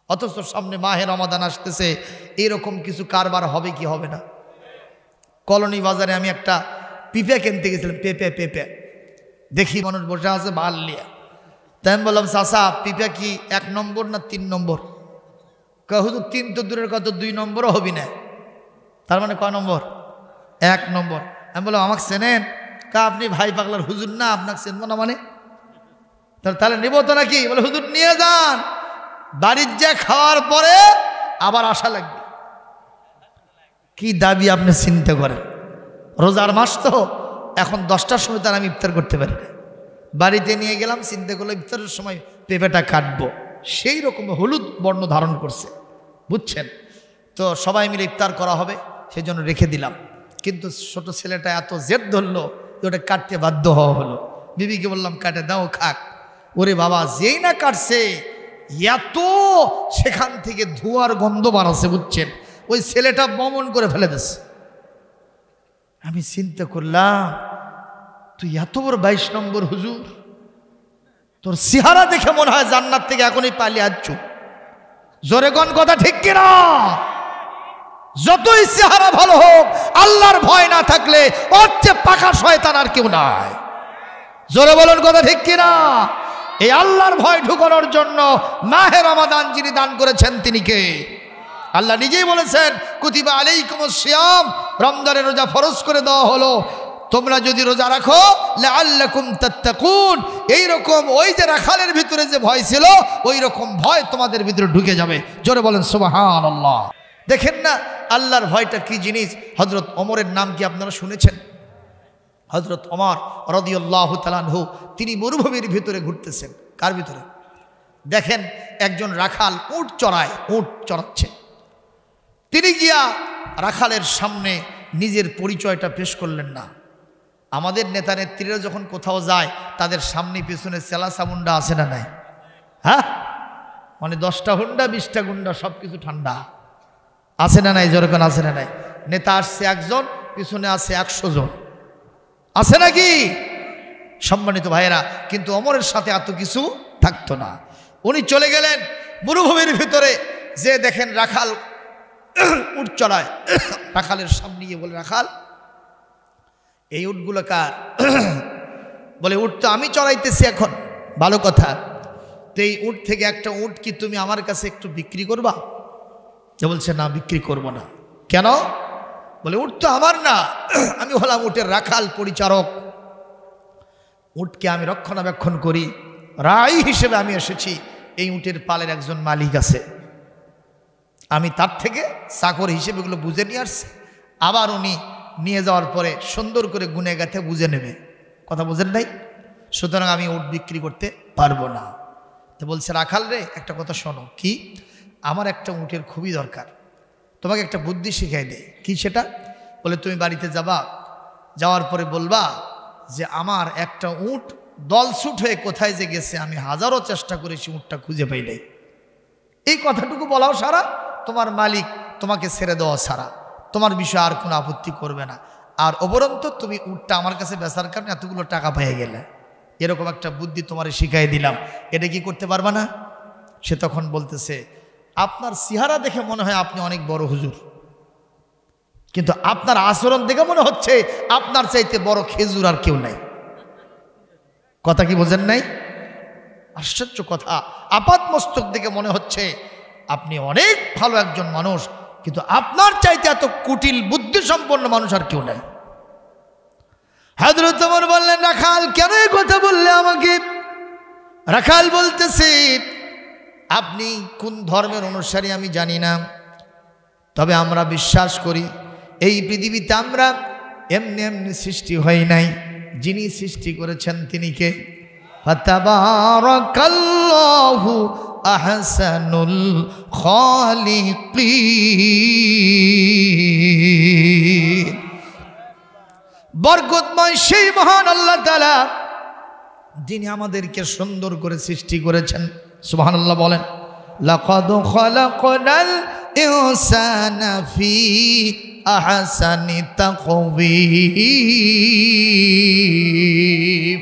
অথচ সামনে মাহে রমাদান আসতেছে, এরকম কিছু কারবার হবে কি হবে না? কলোনি বাজারে আমি একটা পিঁপে কিনতে গেছিলাম, পেঁপে দেখি মানুষ বসে আছে ভাল লিয়া। তাই আমি বললাম, চাচা পিঁপে কি 1 নম্বর না 3 নম্বর? হুজুর 3 তো দূরের কথা, 2 নম্বরও হবি না। তার মানে কয় নম্বর? 1 নম্বর। আমি বললাম, আমাকে চেনেন? আপনি ভাই পাগলার হুজুর না, আপনাকে চেনবো না মানে? তাহলে নেব তো নাকি? বলে হুজুর নিয়ে যান, বাড়ির যা খাওয়ার পরে আবার আশা লাগবে। কি দাবি আপনি চিন্তা করেন? রোজার মাস তো, এখন 10টার সময় তার আমি ইফতার করতে পারি না। বাড়িতে নিয়ে গেলাম, চিন্তা করলো ইফতারের সময় পেঁপেটা কাটবো, সেই রকম হলুদ বর্ণ ধারণ করছে, বুঝছেন তো? সবাই মিলে ইফতার করা হবে, সেই জন্য রেখে দিলাম। কিন্তু ছোট ছেলেটা এত জেদ ধরলো যে ওটা কাটতে বাধ্য হওয়া হলো। বিবিকে বললাম, কাটে দাও, খাক। ওরে বাবা, যেই না কাটছে এত সেখান থেকে ধোঁয়ার গন্ধ বাড়াচ্ছে, বুঝছেন? ওই ছেলেটা বমন করে ফেলে দিচ্ছে। আমি চিন্তা করলাম, তুই এত বড় 22 নম্বর হুজুর, তোর চেহারা দেখে মনে হয় জান্নাত থেকে এখনই পালিয়ে আসছো। জোরে কোন কথা ঠিক কিনা? যতই চেহারা ভালো হোক, আল্লাহর ভয় না থাকলে ওর চেয়ে পাকা শয়তান আর কেউ নাই। জোরে বলুন কথা ঠিক কিনা? এই আল্লাহর ভয় ঢুকানোর জন্য মাহে রমাদান যিনি দান করেছেন তিনি কে? আল্লাহ নিজেই বলেছেন, কুতিবা আলাইকুমুস সিয়াম, রমজানের রোজা ফরজ করে দেওয়া হলো, তোমরা যদি রোজা রাখো লাআল্লাকুম তাত্তাকুন। এইরকম ওই যে রাখালের ভিতরে যে ভয় ছিল, ওই রকম ভয় তোমাদের ভিতরে ঢুকে যাবে। জোরে বলেন সুবহানাল্লাহ। দেখেন না আল্লাহর ভয়টা কি জিনিস? হযরত ওমরের নাম কি আপনারা শুনেছেন? হযরত ওমর রাদিয়াল্লাহু তাআলা আনহু, তিনি মরুভূমির ভিতরে ঘুরতেছেন। কার ভিতরে? দেখেন একজন রাখাল উট চড়ায়, উট চড়াচ্ছে। তিনি গিয়া রাখালের সামনে নিজের পরিচয়টা পেশ করলেন না। আমাদের নেতা নেত্রীরা যখন কোথাও যায়, তাদের সামনে পেছনে চেলা চামুন্ডা আছে না নাই? হ্যাঁ, মানে 10টা হুন্ডা 20টা গুন্ডা, সব কিছু ঠান্ডা আছে না নাই? যেরকম আছে না নাই? নেতা আসছে একজন, পিছনে আছে 100 জন, আছে নাকি? সম্মানিত ভাইয়েরা, কিন্তু ওমরের সাথে এত কিছু থাকতো না। উনি চলে গেলেন মরুভূমির ভিতরে, যে দেখেন রাখাল উট চড়ায়। রাখালের সামনে গিয়ে বলে, রাখাল এই উটগুলো কার? বলে, উট তো আমি চড়াইতেছি এখন। ভালো কথা, তো এই উট থেকে একটা উট কি তুমি আমার কাছে একটু বিক্রি করবা? যে বলছে, না বিক্রি করব না। কেন? বলে, উট তো আমার না, আমি হলাম উটের রাখাল, পরিচারক। উটকে আমি রক্ষণাবেক্ষণ করি, রাই হিসেবে আমি এসেছি। এই উটের পালের একজন মালিক আছে, আমি তার থেকে চাকর হিসেবে এগুলো বুঝে নিয়ে আসছি। আবার উনি নিয়ে যাওয়ার পরে সুন্দর করে গুনে গাঁথে বুঝে নেবে। কথা বুঝেন নাই? সুতরাং আমি উট বিক্রি করতে পারবো না। তো বলছে, রাখাল রে, একটা কথা শোনো। কি? আমার একটা উটের খুবই দরকার, তোমাকে একটা বুদ্ধি শিখাই দেয়। কি সেটা? বলে, তুমি বাড়িতে যাবা, যাওয়ার পরে বলবা যে আমার একটা উট দলছুট হয়ে কোথায় যে গেছে, আমি হাজারো চেষ্টা করেছি, উটটা খুঁজে পাই নাই। এই কথাটুকু বলাও সারা, তোমার মালিক তোমাকে ছেড়ে দেওয়া সারা, তোমার বিষয়ে আর কোনো আপত্তি করবে না। আর উপরন্ত তুমি উটটা আমার কাছে বেচার কারণে এতগুলো টাকা পেয়ে গেলে, এরকম একটা বুদ্ধি তোমারে শিখাই দিলাম, এটা কি করতে পারবা না? সে তখন বলতেছে, আপনার চেহারা দেখে মনে হয় আপনি অনেক বড় হুজুর, কিন্তু আপনার আচরণ দেখে মনে হচ্ছে আপনার চাইতে বড় খেজুর আর কেউ নাই। কথা কি বোঝেন নাই? আশ্চর্য কথা। আপাত মস্তক দেখে মনে হচ্ছে আপনি অনেক ভালো একজন মানুষ, কিন্তু আপনার চাইতে এত কুটিল বুদ্ধি সম্পন্ন মানুষ আর কেউ নাই। হযরত ওমর বললেন, রাখাল কেন এই কথা বললে আমাকে? রাখাল বলতেছে, আপনি কোন ধর্মের অনুসারী আমি জানি না, তবে আমরা বিশ্বাস করি এই পৃথিবীতে আমরা এমনি এমনি সৃষ্টি হয় নাই, যিনি সৃষ্টি করেছেন তিনি কে? ফাতাবারাকাল্লাহু আহসানুল খালিকিন। বরকতময় সেই মহান আল্লাহ তাআলা, যিনি আমাদেরকে সুন্দর করে সৃষ্টি করেছেন। সুবহানাল্লাহ বলেন। লাকাদ খালাকনাল ইনসানা ফি আহসানি তাকওয়িম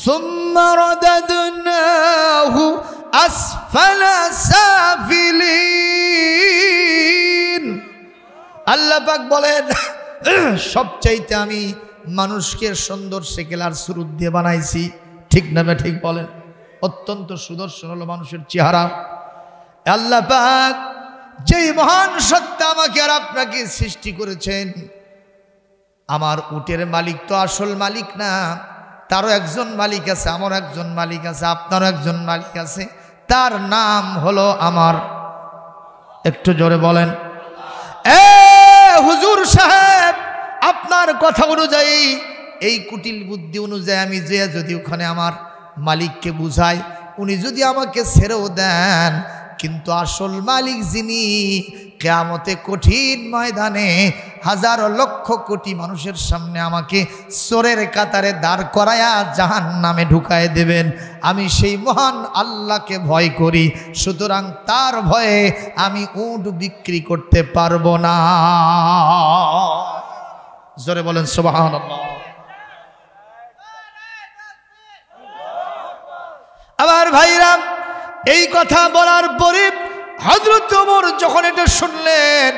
সুম্মা রাদাদনাহু আসফালা সাফিলিন। আল্লাহ পাক বলেন সবচাইতে আমি মানুষকে সুন্দর সেকেলার সুরুত দিয়ে বানাইছি। ঠিক না ঠিক বলেন? অত্যন্ত সুদর্শন হলো মানুষের চেহারা। আল্লাহ পাক যেই মহান সত্তা আমাকে আর আপনাকে সৃষ্টি করেছেন, আমার উটের মালিক তো আসল মালিক না, তারও একজন মালিক আছে, আমারও একজন মালিক আছে, আপনারও একজন মালিক আছে। তার নাম হলো আমার, একটু জোরে বলেন, হুজুর সাহেব, আপনার কথা অনুযায়ী, এই কুটিল বুদ্ধি অনুযায়ী আমি যে যদি ওখানে আমার মালিককে বুঝাই, উনি যদি আমাকে ছেড়েও দেন, কিন্তু আসল মালিক যিনি, কিয়ামতে কঠিন ময়দানে হাজারো লক্ষ কোটি মানুষের সামনে আমাকে চোরের কাতারে দাঁড় করায়া জাহান্নামে ঢুকায় দেবেন। আমি সেই মহান আল্লাহকে ভয় করি, সুতরাং তার ভয়ে আমি উট বিক্রি করতে পারবো না। জোরে বলেন সুবহানাল্লাহ। আবার ভাইরা, এই কথা বলার পরে হযরত ওমর যখন এটা শুনলেন,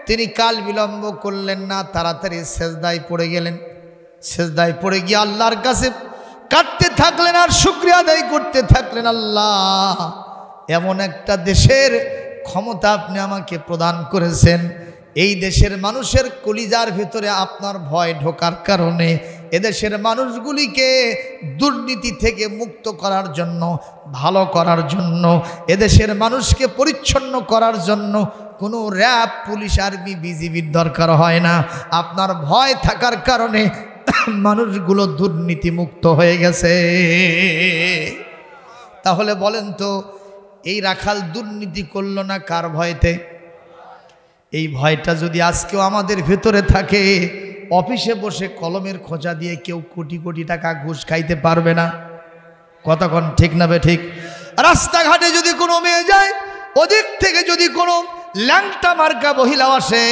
তিনি কাল বিলম্ব করলেন না, তাড়াতাড়ি সেজদায় পড়ে গেলেন। সেজদায় পড়ে গিয়ে আল্লাহর কাছে কাঁদতে থাকলেন আর শুকরিয়া আদায় করতে থাকলেন। আল্লাহ, এমন একটা দেশের ক্ষমতা আপনি আমাকে প্রদান করেছেন, এই দেশের মানুষের কলিজার ভিতরে আপনার ভয় ঢোকার কারণে এদেশের মানুষগুলিকে দুর্নীতি থেকে মুক্ত করার জন্য, ভালো করার জন্য, এদেশের মানুষকে পরিচ্ছন্ন করার জন্য কোনো র্যাব, পুলিশ, আর্মি, বিজিবির দরকার হয় না। আপনার ভয় থাকার কারণে মানুষগুলো দুর্নীতি মুক্ত হয়ে গেছে। তাহলে বলেন তো, এই রাখাল দুর্নীতি করল না কার ভয়তে? এই ভয়টা যদি আজকেও আমাদের ভেতরে থাকে, অফিসে বসে কলমের খোঁচা দিয়ে কেউ কোটি কোটি টাকা ঘুষ খাইতে পারবে না। কতক্ষণ ঠিক না বে ঠিক? রাস্তাঘাটে যদি কোনো মেয়ে যায়, ওদিক থেকে যদি কোনো ল্যাংটা মার্কা মহিলা আসে,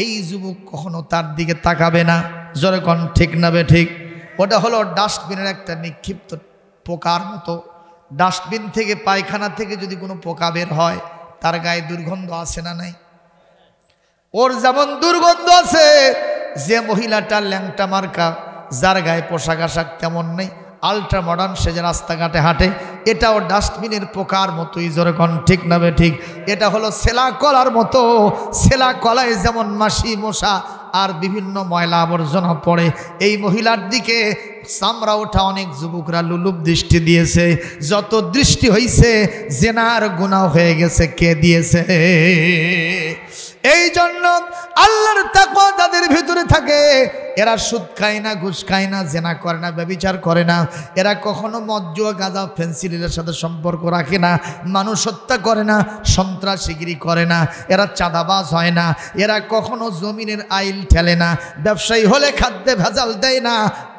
এই যুবক কখনো তার দিকে তাকাবে না। জোরে কোন ঠিক না বে ঠিক? ওটা হলো ডাস্টবিনের একটা নিক্ষিপ্ত পোকার মতো। ডাস্টবিন থেকে, পায়খানা থেকে যদি কোনো পোকা বের হয়, তার গায়ে দুর্গন্ধ আসে না নাই? ওর যেমন দুর্গন্ধ আছে, যে মহিলাটা ল্যাংটা মার্কা, যার গায়ে পোশাক আশাক তেমন নেই, আলট্রা মডার্ন সেজে রাস্তাঘাটে হাঁটে, এটাও ডাস্টবিনের পোকার মতোই। জোরে কোন ঠিক না বে ঠিক? এটা হলো সেলা কলার মতো। সেলা কলায় যেমন মাছি, মশা আর বিভিন্ন ময়লা আবর্জনা পড়ে, এই মহিলার দিকে চামড়া ওঠা অনেক যুবকরা লুলুপ দৃষ্টি দিয়েছে। যত দৃষ্টি হইছে, জেনার গুনাহ হয়ে গেছে। কে দিয়েছে? এই জন্য আল্লাহর তাকওয়া যাদের ভিতরে থাকে, এরা সুদ খায় না, ঘুষ খায় না, জেনা করে না, ব্যভিচার করে না, এরা কখনো মদ, জুয়া, গাঁজা, ফেন্সিলের সাথে সম্পর্ক রাখে না, মানুষ হত্যা করে না, সন্ত্রাসীগিরি করে না, এরা চাঁদাবাজ হয় না, এরা কখনো জমিনের আইল ঠেলে না, ব্যবসায়ী হলে খাদ্যে ভেজাল দেয় না,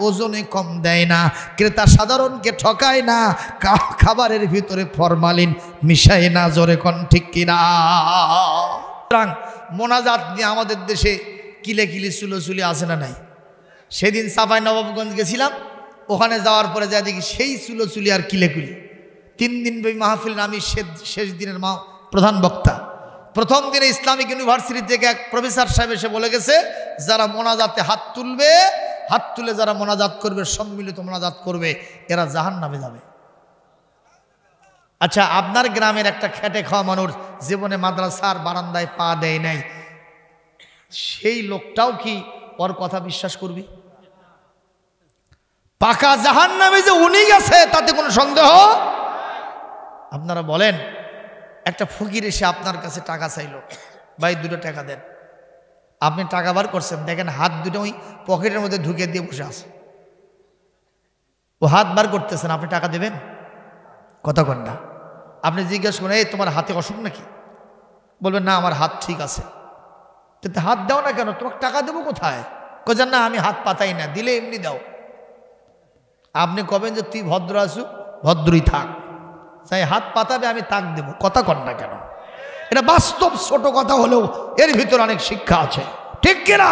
ওজনে কম দেয় না, ক্রেতা সাধারণকে ঠকায় না, খাবারের ভিতরে ফরমালিন মিশায় না। জোরে কোন ঠিক কিনা? মোনাজাত নিয়ে আমাদের দেশে কিলে কিলি চুলোচুলি আছে না নাই? সেদিন চাঁপাই নবাবগঞ্জ গেছিলাম, ওখানে যাওয়ার পরে যা দেখি সেই চুলোচুলি আর কিলেকুলি। 3 দিন মাহফিল, আমি শেষ দিনের প্রধান বক্তা। প্রথম দিনে ইসলামিক ইউনিভার্সিটি থেকে এক প্রফেসর সাহেব এসে বলে গেছে, যারা মোনাজাতে হাত তুলবে, হাত তুলে যারা মোনাজাত করবে, সম্মিলিত মোনাজাত করবে, এরা জাহান্নামে যাবে। আচ্ছা, আপনার গ্রামের একটা খেটে খাওয়া মানুষ জীবনে মাদ্রাসার বারান্দায় পা দেয় নাই, সেই লোকটাও কি ওর কথা বিশ্বাস করবে? পাকা জাহান্নামে যে উনি গেছে তাতে কোনো সন্দেহ? আপনারা বলেন, একটা ফকির এসে আপনার কাছে টাকা চাইলো, ভাই 2 টাকা দেন। আপনি টাকা বার করছেন, দেখেন হাত দুটো ওই পকেটের মধ্যে ঢুকে দিয়ে বসে আছে। ও হাত বার করতেছেন, আপনি টাকা দেবেন? কথা কন না। আপনি জিজ্ঞেস করেন, এই তোমার হাতে অসুখ নাকি? বলবেন না, আমার হাত ঠিক আছে। কিন্তু হাত দাও না কেন? তোমাকে টাকা দেবো কোথায়? কোথায় না, আমি হাত পাতাই না, দিলে এমনি দাও। আপনি কবেন যে তুই ভদ্র আসু, ভদ্রই থাক, তাই হাত পাতাবে, আমি তাক দেব। কথা কন না কেন? এটা বাস্তব ছোট কথা হলেও এর ভিতরে অনেক শিক্ষা আছে, ঠিক কিনা?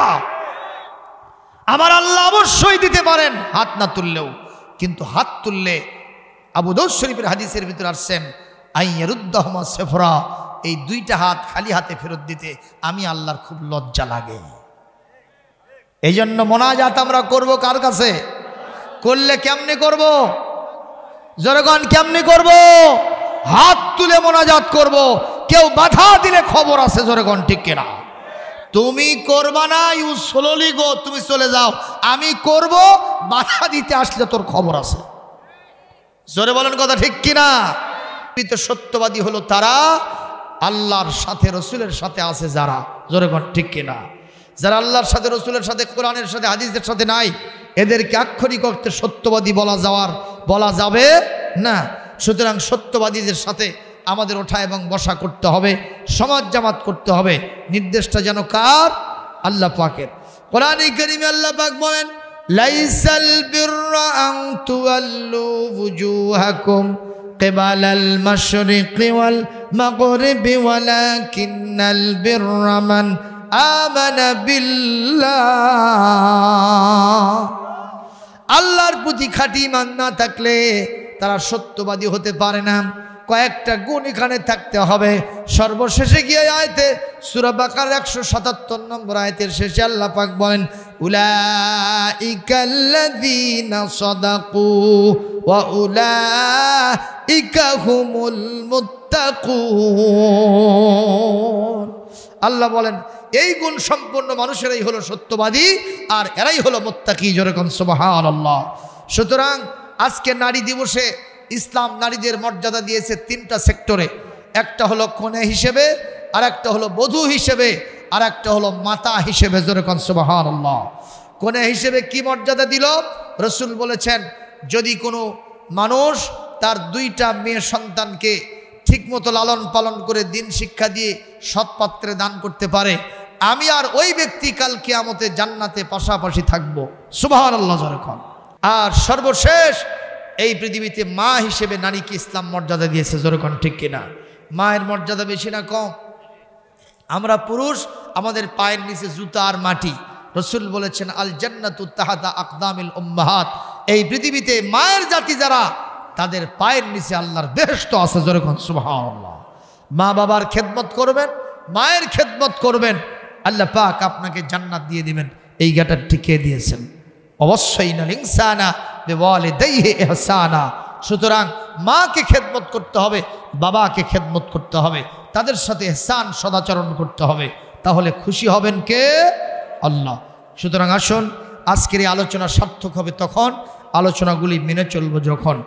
আমার আল্লাহ অবশ্যই দিতে পারেন হাত না তুললেও, কিন্তু হাত তুললে আবু দাউদ শরীফের হাদিসের ভিতরে আসছেন, আইয়ারুদ্দাহুমা সেফরা, এই দুইটা হাত খালি হাতে ফেরত দিতে আমি আল্লাহর খুব লজ্জা লাগে। এই জন্য মোনাজাত আমরা করব কার কাছে? করলে কেমনে করব? জনগণ কেমনে করব? হাত তুলে মোনাজাত করব। কেউ বাধা দিলে খবর আছে, জনগণ ঠিক কিনা? তুমি করবা না, ইউ স্লোলি গো, তুমি চলে যাও। আমি করব, বাধা দিতে আসলে তোর খবর আছে। জোরে বলেন কথা ঠিক কিনা? সত্যবাদী হলো তারা আল্লাহর সাথে রসুলের সাথে আছে যারা, জোরে বলেন ঠিক কিনা? যারা আল্লাহর সাথে রসুলের সাথে কোরআনের সাথে হাদিসের সাথে নাই, এদেরকে আক্ষরিক অর্থে সত্যবাদী বলা যাবে না। সুতরাং সত্যবাদীদের সাথে আমাদের ওঠা এবং বসা করতে হবে, সমাজ জামাত করতে হবে। নির্দেশটা যেন কার? আল্লাহ পাকের। কোরআনে কারীমে আল্লাহ পাক বলেন, লাইসাল বিররা আন তুওয়াল্লু ওয়ুজুহাকুম কিবালাল মাশরিকি ওয়াল মাগরিবি ওয়ালাকিন্নাল বিররা মান আমানা বিল্লাহ। আল্লাহর প্রতি খাঁটি ঈমান না থাকলে তারা সত্যবাদী হতে পারে না। কয়েকটা গুণ এখানে থাকতে হবে। সর্বশেষে গিয়ে আয়াতে সূরা বাকারার 177 নম্বর আয়াতের শেষে আল্লাহ পাক বলেন, উলাইকাল্লাযীনা সাদাকু ওয়া উলাইকা হুমুল মুত্তাকুন। আল্লাহ বলেন এই গুণ সম্পন্ন মানুষেরাই হলো সত্যবাদী, আর এরাই হলো মুত্তাকি। যেরকম সুবহানাল্লাহ। সুতরাং আজকে নারী দিবসে ইসলাম নারীদের মর্যাদা দিয়েছে তিনটা সেক্টরে। একটা হলো কনে হিসেবে, আর একটা হলো বধূ হিসেবে, আর একটা হলো মাতা হিসেবে। যেরকম সুবহানাল্লাহ। কনে হিসেবে কি মর্যাদা দিল? রসুল বলেছেন, যদি কোনো মানুষ তার দুইটা মেয়ে সন্তানকে ঠিকমতো লালন পালন করে দিন শিক্ষা দিয়ে সৎপাত্রে দান করতে পারে, আমি আর ওই ব্যক্তি কাল কিয়ামতে জান্নাতে পাশাপাশি থাকবো। সুবহানাল্লাহ। যেরকম আর সর্বশেষ এই পৃথিবীতে মা হিসেবে নারীকে ইসলাম মর্যাদা দিয়েছে। যেরকম ঠিক কিনা? মায়ের মর্যাদা বেশি না কম? আমরা পুরুষ, আমাদের পায়ের নিচে জুতা আর মাটি। রসুল বলেছেন, আল জান্নাতু তাহাতা আকদামিল উম্মাহাত। এই পৃথিবীতে মায়ের জাতি যারা, তাদের পায়ের নিচে আল্লাহর বেহেশত আছে। যেরকম সুবহানাল্লাহ। মা বাবার খেদমত করবেন, মায়ের খেদমত করবেন, আল্লাহ পাক আপনাকে জান্নাত দিয়ে দিবেন। এই গাটার ঠিকিয়ে দিয়েছেন। অবশ্যই না ইনসানা বিওয়ালিদাইহি ইহসানা। সুতরাং মাকে খেদমত করতে হবে, বাবাকে খেদমত করতে হবে, তাদের সাথে ইহসান সদাচরণ করতে হবে। তাহলে খুশি হবেন কে? আল্লাহ। সুতরাং আসুন, আজকের এই আলোচনা সার্থক হবে তখন, আলোচনাগুলি মেনে চলবো যখন